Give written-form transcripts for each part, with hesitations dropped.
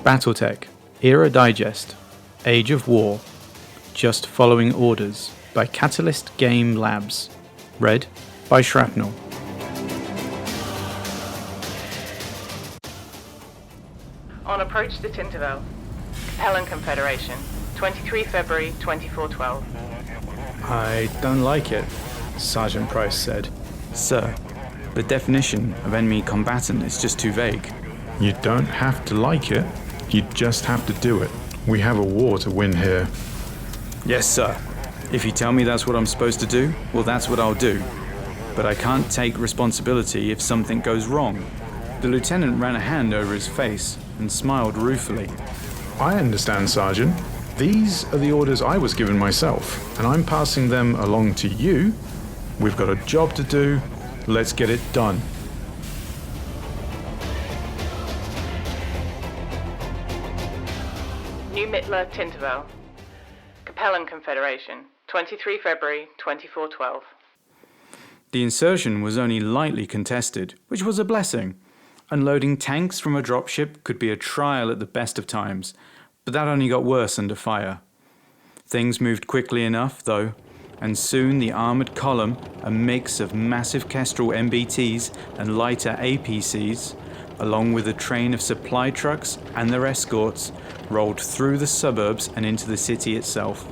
BattleTech, Era Digest, Age of War, Just Following Orders by Catalyst Game Labs. Read by Shrapnel. On approach to Tinterville, Capellan Confederation, 23 February 2412. I don't like it, Sergeant Price said. Sir, the definition of enemy combatant is just too vague. You don't have to like it, you just have to do it. We have a war to win here. Yes, sir. If you tell me that's what I'm supposed to do, well, that's what I'll do. But I can't take responsibility if something goes wrong. The lieutenant ran a hand over his face and smiled ruefully. I understand, Sergeant. These are the orders I was given myself, and I'm passing them along to you. We've got a job to do. Let's get it done. New Mittler, Tinterville. Capellan Confederation, 23 February 2412. The insertion was only lightly contested, which was a blessing. Unloading tanks from a dropship could be a trial at the best of times, but that only got worse under fire. Things moved quickly enough, though, and soon the armoured column, a mix of massive Kestrel MBTs and lighter APCs, along with a train of supply trucks and their escorts, rolled through the suburbs and into the city itself.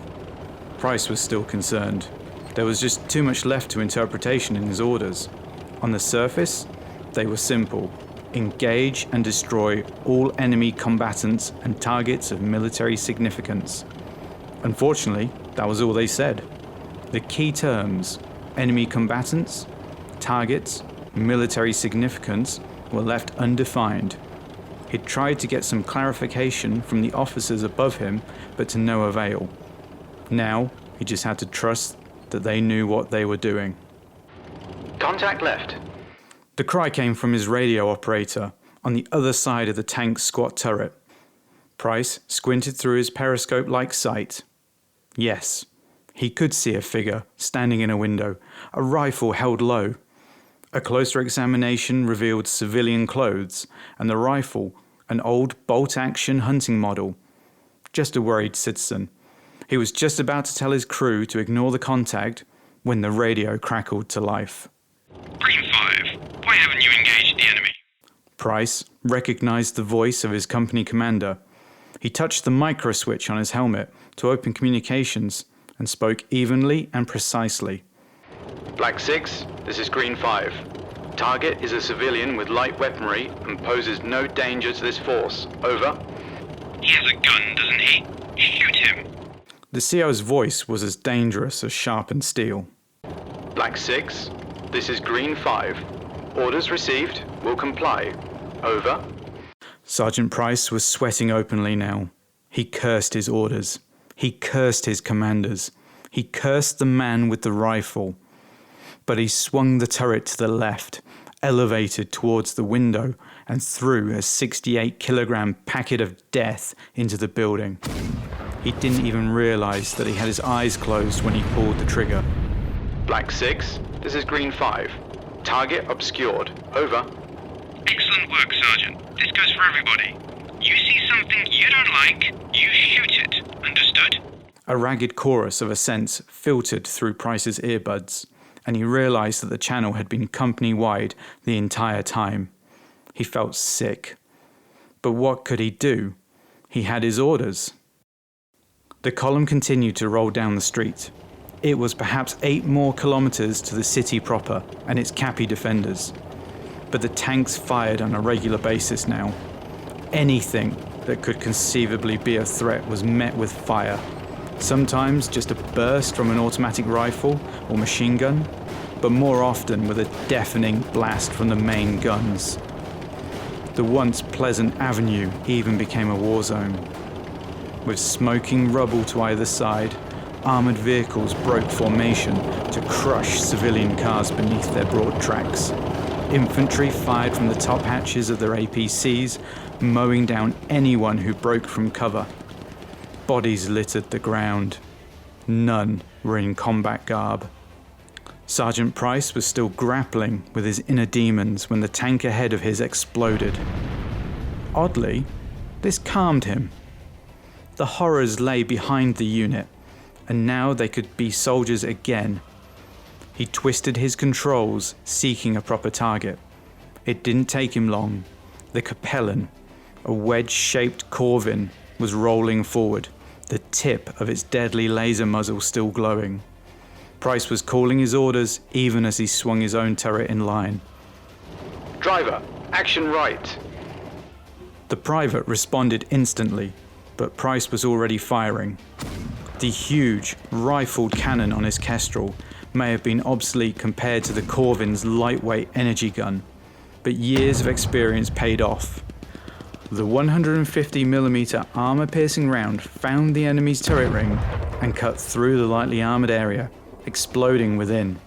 Price was still concerned. There was just too much left to interpretation in his orders. On the surface, they were simple. Engage and destroy all enemy combatants and targets of military significance. Unfortunately, that was all they said. The key terms, enemy combatants, targets, military significance, were left undefined. He'd tried to get some clarification from the officers above him, but to no avail. Now, he just had to trust that they knew what they were doing. Contact left. The cry came from his radio operator on the other side of the tank's squat turret. Price squinted through his periscope-like sight. Yes, he could see a figure standing in a window, a rifle held low. A closer examination revealed civilian clothes, and the rifle, an old bolt-action hunting model. Just a worried citizen. He was just about to tell his crew to ignore the contact when the radio crackled to life. Green 5, why haven't you engaged the enemy? Price recognized the voice of his company commander. He touched the micro switch on his helmet to open communications and spoke evenly and precisely. Black 6, this is Green 5. Target is a civilian with light weaponry and poses no danger to this force. Over. He has a gun, doesn't he? Shoot him. The CO's voice was as dangerous as sharpened steel. Black 6, this is Green 5. Orders received. Will comply. Over. Sergeant Price was sweating openly now. He cursed his orders. He cursed his commanders. He cursed the man with the rifle. But he swung the turret to the left, elevated towards the window, and threw a 68-kilogram packet of death into the building. He didn't even realize that he had his eyes closed when he pulled the trigger. Black 6, this is Green 5. Target obscured. Over. Excellent work, Sergeant. This goes for everybody. You see something you don't like, you shoot it. Understood? A ragged chorus of assents filtered through Price's earbuds, and he realized that the channel had been company-wide the entire time. He felt sick. But what could he do? He had his orders. The column continued to roll down the street. It was perhaps 8 more kilometers to the city proper and its Cappy defenders. But the tanks fired on a regular basis now. Anything that could conceivably be a threat was met with fire. Sometimes just a burst from an automatic rifle or machine gun, but more often with a deafening blast from the main guns. The once pleasant avenue even became a war zone. With smoking rubble to either side, armoured vehicles broke formation to crush civilian cars beneath their broad tracks. Infantry fired from the top hatches of their APCs, mowing down anyone who broke from cover. Bodies littered the ground. None were in combat garb. Sergeant Price was still grappling with his inner demons when the tank ahead of his exploded. Oddly, This calmed him. The horrors lay behind the unit, and now they could be soldiers again. He twisted his controls, seeking a proper target. It didn't take him long. The Capellan, a wedge-shaped corvin, was rolling forward, the tip of its deadly laser muzzle still glowing. Price was calling his orders even as he swung his own turret in line. Driver, action right. The private responded instantly, but Price was already firing. The huge, rifled cannon on his Kestrel may have been obsolete compared to the Corvin's lightweight energy gun, but years of experience paid off. The 150mm armor-piercing round found the enemy's turret ring and cut through the lightly armored area, exploding within.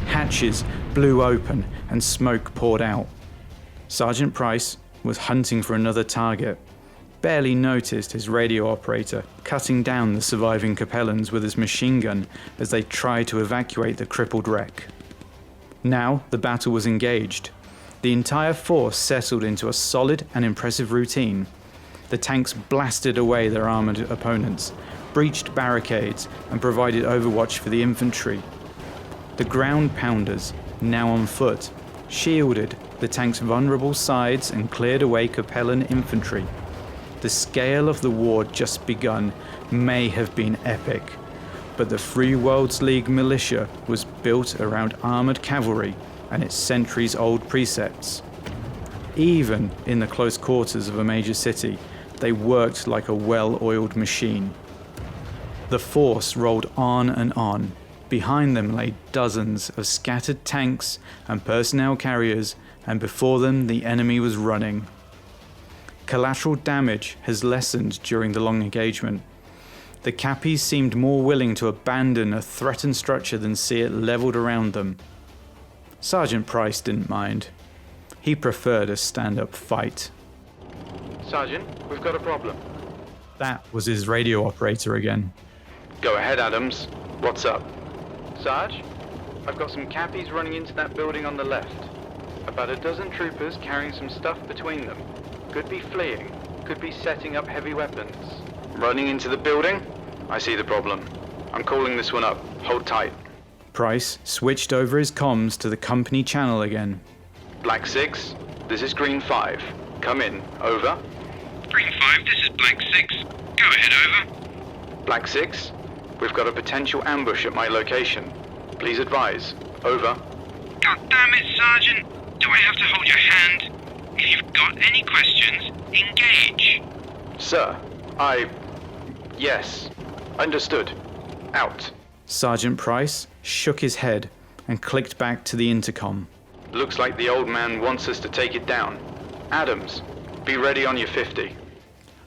Hatches blew open and smoke poured out. Sergeant Price was hunting for another target, barely noticed his radio operator cutting down the surviving Capellans with his machine gun as they tried to evacuate the crippled wreck. Now the battle was engaged. The entire force settled into a solid and impressive routine. The tanks blasted away their armoured opponents, breached barricades, and provided overwatch for the infantry. The ground pounders, now on foot, shielded the tank's vulnerable sides and cleared away Capellan infantry. The scale of the war just begun may have been epic, but the Free Worlds League militia was built around armoured cavalry and its centuries-old precepts. Even in the close quarters of a major city, they worked like a well-oiled machine. The force rolled on and on. Behind them lay dozens of scattered tanks and personnel carriers, and before them the enemy was running. Collateral damage has lessened during the long engagement. The Cappies seemed more willing to abandon a threatened structure than see it levelled around them. Sergeant Price didn't mind. He preferred a stand-up fight. Sergeant, we've got a problem. That was his radio operator again. Go ahead, Adams. What's up? Sarge, I've got some Cappies running into that building on the left. About a dozen troopers carrying some stuff between them. Could be fleeing, could be setting up heavy weapons. Running into the building? I see the problem. I'm calling this one up. Hold tight. Price switched over his comms to the company channel again. Black 6, this is Green 5. Come in. Over. Green 5, this is Black 6. Go ahead, over. Black 6, we've got a potential ambush at my location. Please advise. Over. God damn it, Sergeant. Do I have to hold your hand? If you've got any questions, engage. Sir, Yes. Understood. Out. Sergeant Price shook his head and clicked back to the intercom. Looks like the old man wants us to take it down. Adams, be ready on your 50.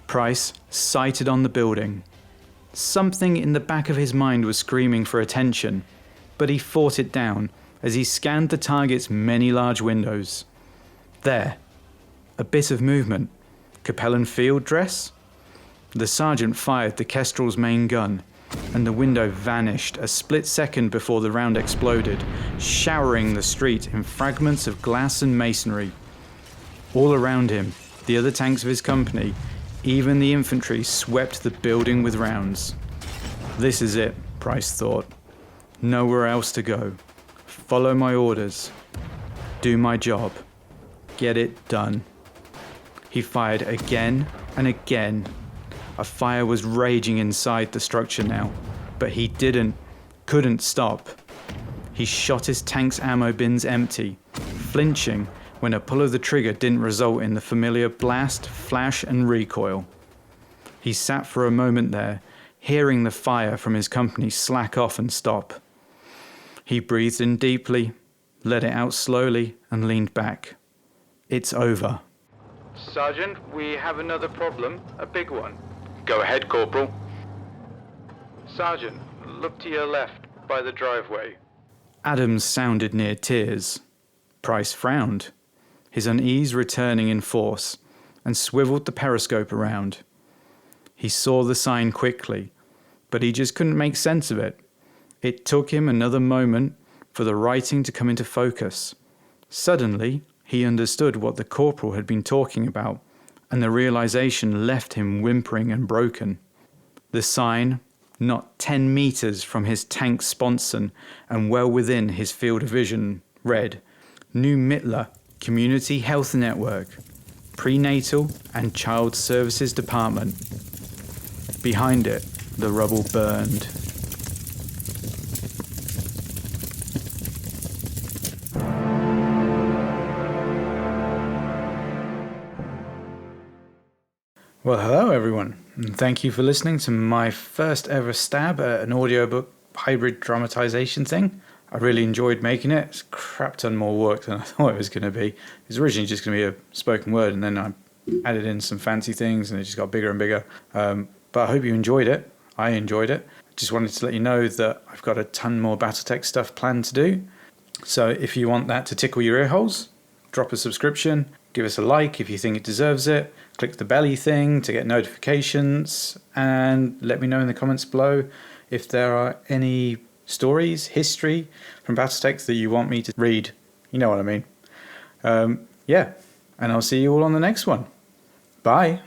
Price sighted on the building. Something in the back of his mind was screaming for attention, but he fought it down as he scanned the target's many large windows. There. A bit of movement. Capellan field dress? The sergeant fired the Kestrel's main gun, and the window vanished a split second before the round exploded, showering the street in fragments of glass and masonry. All around him, the other tanks of his company, even the infantry, swept the building with rounds. This is it, Price thought. Nowhere else to go. Follow my orders. Do my job. Get it done. He fired again and again. A fire was raging inside the structure now, but he couldn't stop. He shot his tank's ammo bins empty, flinching when a pull of the trigger didn't result in the familiar blast, flash, and recoil. He sat for a moment there, hearing the fire from his company slack off and stop. He breathed in deeply, let it out slowly, and leaned back. It's over. Sergeant, we have another problem, a big one. Go ahead, Corporal. Sergeant, look to your left, by the driveway. Adams sounded near tears. Price frowned, his unease returning in force, and swiveled the periscope around. He saw the sign quickly, but he just couldn't make sense of it. It took him another moment for the writing to come into focus. Suddenly, he understood what the corporal had been talking about, and the realization left him whimpering and broken. The sign, not 10 meters from his tank sponson and well within his field of vision, read, New Mittler Community Health Network, Prenatal and Child Services Department. Behind it, the rubble burned. Well, hello everyone, and thank you for listening to my first ever stab at an audiobook hybrid dramatization thing. I really enjoyed making it. It's a crap ton more work than I thought it was going to be. It was originally just going to be a spoken word, and then I added in some fancy things, and it just got bigger and bigger. But I hope you enjoyed it. I enjoyed it. Just wanted to let you know that I've got a ton more BattleTech stuff planned to do. So if you want that to tickle your ear holes, drop a subscription, give us a like if you think it deserves it, click the belly thing to get notifications, and let me know in the comments below if there are any stories, history from BattleTech that you want me to read. You know what I mean. Yeah, and I'll see you all on the next one. Bye.